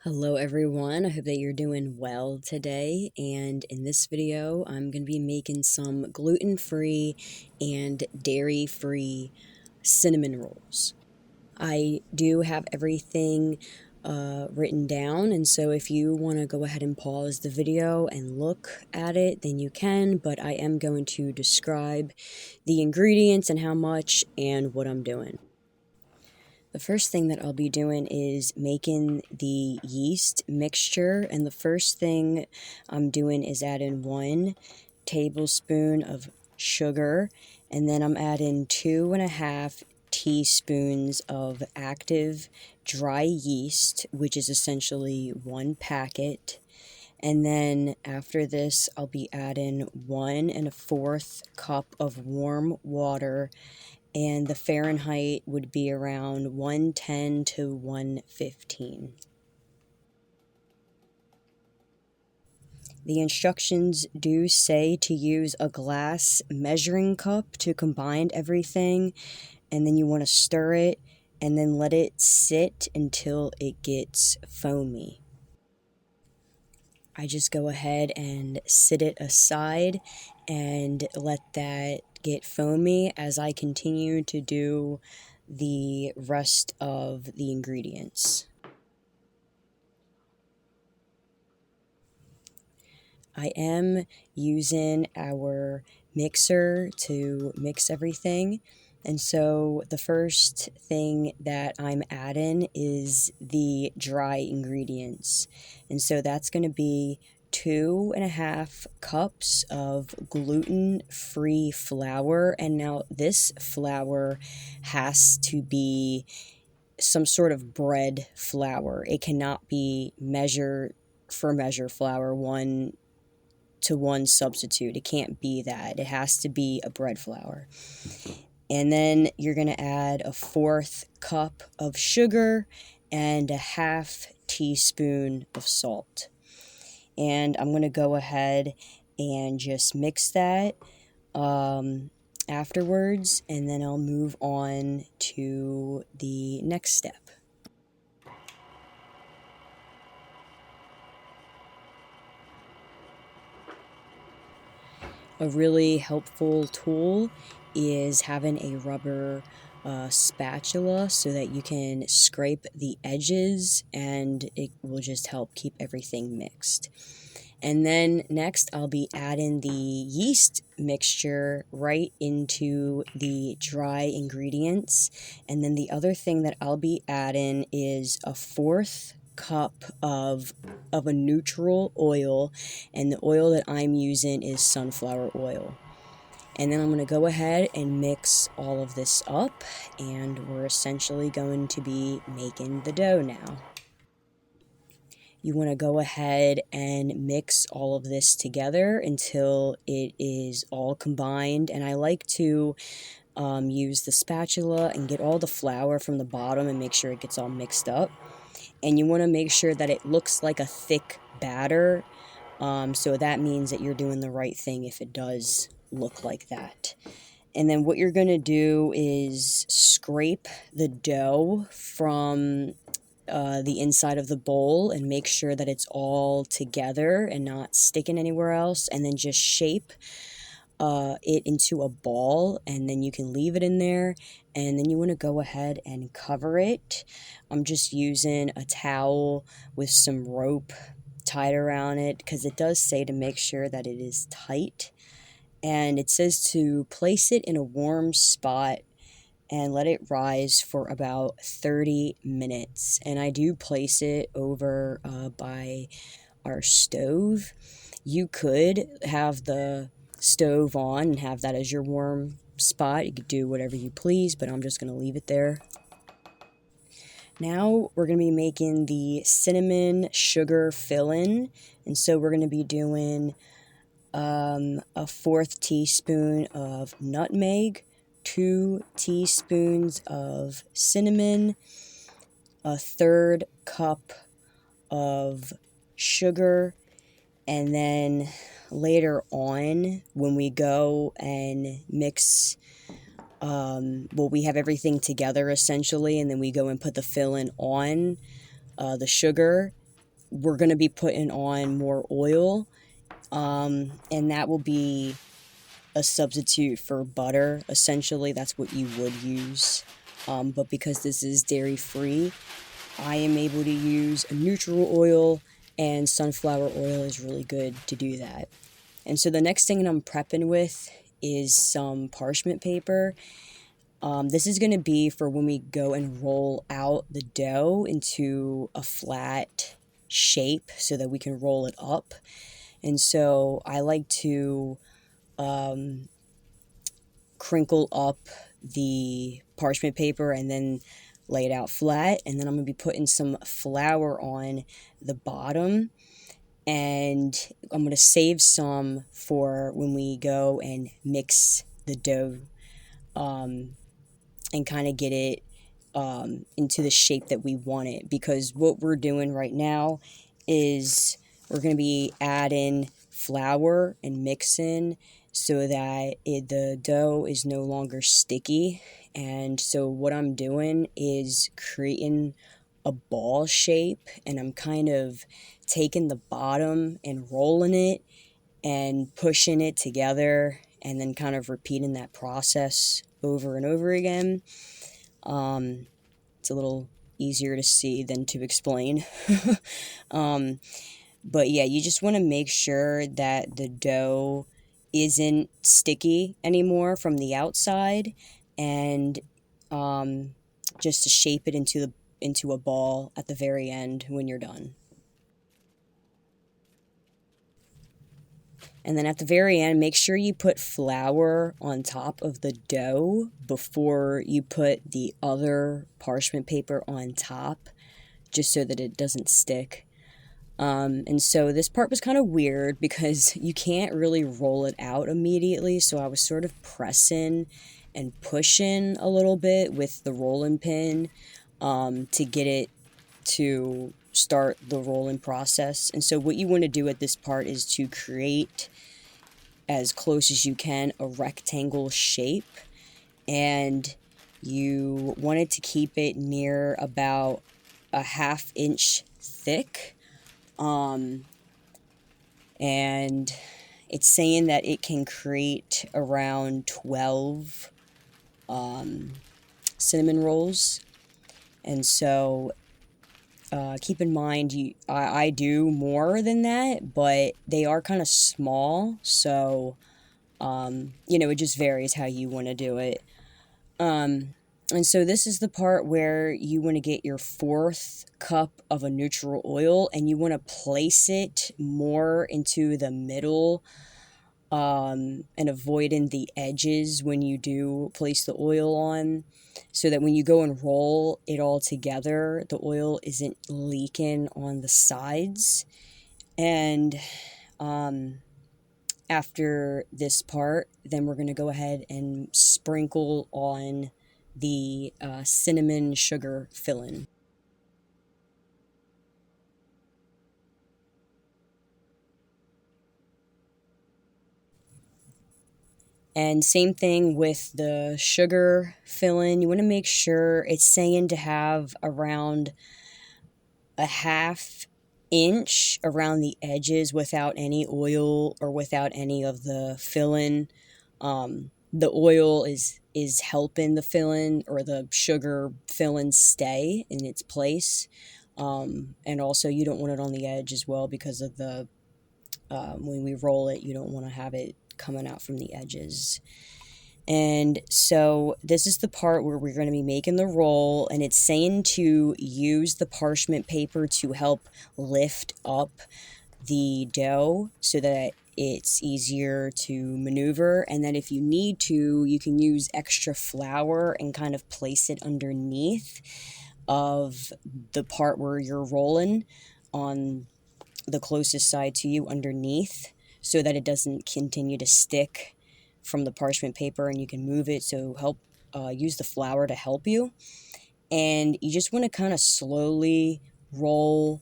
Hello everyone, I hope that you're doing well today, and in this video I'm going to be making some gluten-free and dairy-free cinnamon rolls. I do have everything written down, and so if you want to go ahead and pause the video and look at it, then you can, but I am going to describe the ingredients and how much and what I'm doing. The first thing that I'll be doing is making the yeast mixture, and the first thing I'm doing is adding 1 tablespoon of sugar, and then I'm adding 2.5 teaspoons of active dry yeast, which is essentially 1 packet. And then after this, I'll be adding 1 1/4 cup of warm water, and the Fahrenheit would be around 110 to 115. The instructions do say to use a glass measuring cup to combine everything, and then you want to stir it and then let it sit until it gets foamy. I just go ahead and sit it aside and let that get foamy as I continue to do the rest of the ingredients. I am using our mixer to mix everything. And so the first thing that I'm adding is the dry ingredients. And so that's going to be 2.5 cups of gluten-free flour. And now this flour has to be some sort of bread flour. It cannot be measure flour, 1-to-1 substitute. It can't be that. It has to be a bread flour. And then you're going to add 1/4 cup of sugar and 1/2 teaspoon of salt. And I'm going to go ahead and just mix that afterwards, and then I'll move on to the next step. A really helpful tool is having a rubber spatula so that you can scrape the edges, and it will just help keep everything mixed. And then next I'll be adding the yeast mixture right into the dry ingredients. And then the other thing that I'll be adding is 1/4 cup of a neutral oil, and the oil that I'm using is sunflower oil. And then I'm going to go ahead and mix all of this up, and we're essentially going to be making the dough now. You want to go ahead and mix all of this together until it is all combined. And I like to use the spatula and get all the flour from the bottom and make sure it gets all mixed up. And you want to make sure that it looks like a thick batter. So that means that you're doing the right thing if it does look like that. And then what you're going to do is scrape the dough from the inside of the bowl and make sure that it's all together and not sticking anywhere else, and then just shape it into a ball, and then you can leave it in there, and then you want to go ahead and cover it. I'm just using a towel with some rope tied around it because it does say to make sure that it is tight, and it says to place it in a warm spot and let it rise for about 30 minutes. And I do place it over by our stove. You could have the stove on and have that as your warm spot. You could do whatever you please, but I'm just going to leave it there. Now we're going to be making the cinnamon sugar fill-in. And so we're going to be doing 1/4 teaspoon of nutmeg, 2 teaspoons of cinnamon, 1/3 cup of sugar, and then later on when we go and mix, we have everything together essentially, and then we go and put the fill-in on the sugar. we're going to be putting on more oil, and that will be a substitute for butter. Essentially, that's what you would use. But because this is dairy free, I am able to use a neutral oil, and sunflower oil is really good to do that. And so the next thing I'm prepping with is some parchment paper. This is going to be for when we go and roll out the dough into a flat shape so that we can roll it up. And so I like to um, crinkle up the parchment paper and then lay it out flat. And then I'm going to be putting some flour on the bottom. And I'm going to save some for when we go and mix the dough, and kind of get it into the shape that we want it. Because what we're doing right now is we're going to be adding flour and mixing so that the dough is no longer sticky. And so what I'm doing is creating a ball shape, and I'm kind of taking the bottom and rolling it and pushing it together, and then kind of repeating that process over and over again. It's a little easier to see than to explain. um, but yeah, you just want to make sure that the dough isn't sticky anymore from the outside, and just to shape it into a ball at the very end when you're done. And then at the very end, make sure you put flour on top of the dough before you put the other parchment paper on top, just so that it doesn't stick. And so this part was kind of weird because you can't really roll it out immediately. So I was sort of pressing and pushing a little bit with the rolling pin to get it to start the rolling process. And so what you want to do at this part is to create, as close as you can, a rectangle shape. And you wanted to keep it near about a 1/2 inch thick. And it's saying that it can create around 12 cinnamon rolls. And so keep in mind, I do more than that, but they are kind of small. So, it just varies how you want to do it. And so this is the part where you want to get your 4th cup of a neutral oil, and you want to place it more into the middle, and avoiding the edges when you do place the oil on, so that when you go and roll it all together, the oil isn't leaking on the sides. And after this part, then we're going to go ahead and sprinkle on the cinnamon sugar filling. And same thing with the sugar filling. You want to make sure it's saying to have around a 1/2 inch around the edges without any oil or without any of the filling. The oil is helping the filling or the sugar filling stay in its place. And also you don't want it on the edge as well, because of the when we roll it, you don't want to have it coming out from the edges. And so this is the part where we're going to be making the roll, and it's saying to use the parchment paper to help lift up the dough so that it's easier to maneuver. And then if you need to, you can use extra flour and kind of place it underneath of the part where you're rolling, on the closest side to you underneath, so that it doesn't continue to stick from the parchment paper, and you can move it. So use the flour to help you. And you just want to kind of slowly roll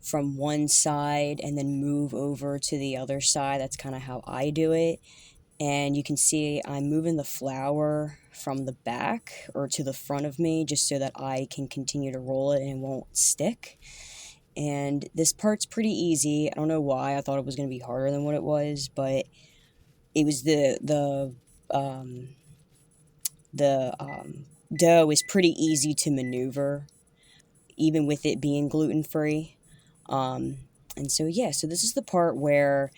from one side and then move over to the other side. That's kind of how I do it. And you can see I'm moving the flour from the back or to the front of me, just so that I can continue to roll it and it won't stick. and this part's pretty easy. I don't know why. I thought it was going to be harder than what it was, but it was um, the dough is pretty easy to maneuver, even with it being gluten-free. Um, and so, yeah, so this is the part where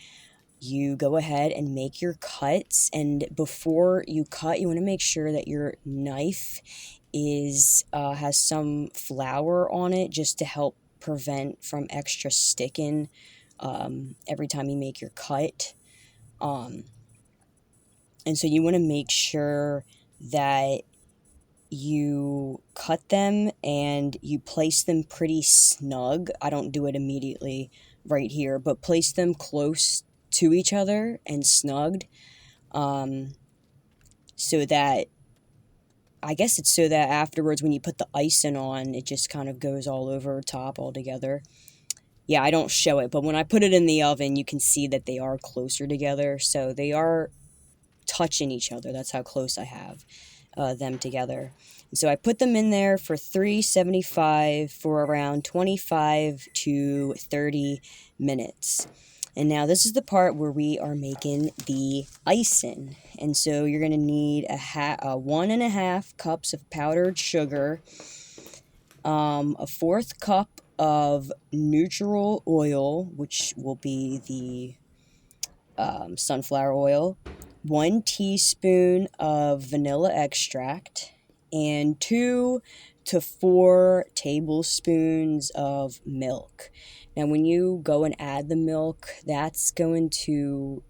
you go ahead and make your cuts. And before you cut, you want to make sure that your knife is has some flour on it, just to help prevent from extra sticking every time you make your cut. Um, and so you want to make sure that you cut them and you place them pretty snug. I don't do it immediately right here, but place them close to each other and snugged, um, so that, I guess it's so that afterwards when you put the icing on, it just kind of goes all over top all together. Yeah, I don't show it, but when I put it in the oven, you can see that they are closer together, so they are touching each other. That's how close I have them together. And so I put them in there for 375 for around 25 to 30 minutes. And now this is the part where we are making the icing. And so you're going to need a 1.5 cups of powdered sugar, a 1/4 cup of neutral oil, which will be the sunflower oil, 1 teaspoon of vanilla extract, and 2 to 4 tablespoons of milk. Now, when you go and add the milk, that's going to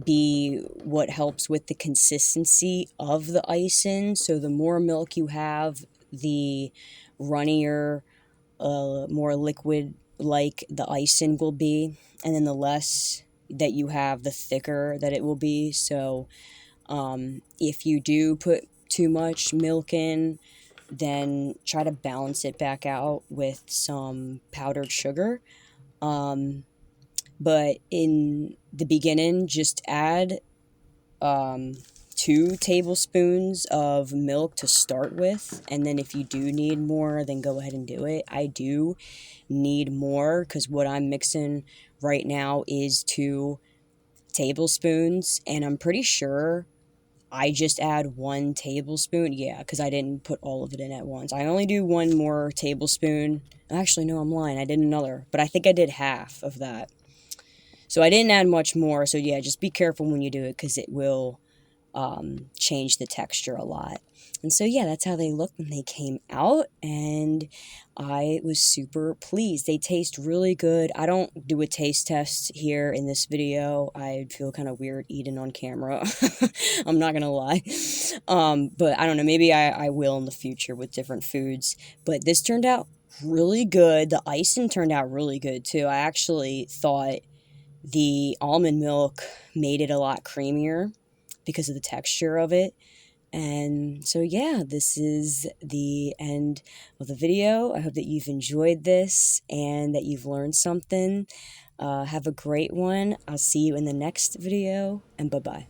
be what helps with the consistency of the icing. So the more milk you have, the runnier, more liquid like the icing will be, and then the less that you have, the thicker that it will be. So if you do put too much milk in, then try to balance it back out with some powdered sugar. But in the beginning, just add 2 tablespoons of milk to start with, and then if you do need more, then go ahead and do it. I do need more because what I'm mixing right now is 2 tablespoons, and I'm pretty sure I just add 1 tablespoon. Yeah, because I didn't put all of it in at once. I only do 1 more tablespoon. Actually, no, I'm lying. I did another, but I think I did half of that. So I didn't add much more. So yeah, just be careful when you do it because it will change the texture a lot. And so yeah, that's how they looked when they came out, and I was super pleased. They taste really good. I don't do a taste test here in this video. I feel kind of weird eating on camera. I'm not gonna lie. But I don't know, maybe I will in the future with different foods. But this turned out really good. The icing turned out really good too. I actually thought the almond milk made it a lot creamier because of the texture of it. And so, yeah, this is the end of the video. I hope that you've enjoyed this and that you've learned something. Have a great one. I'll see you in the next video, and bye-bye.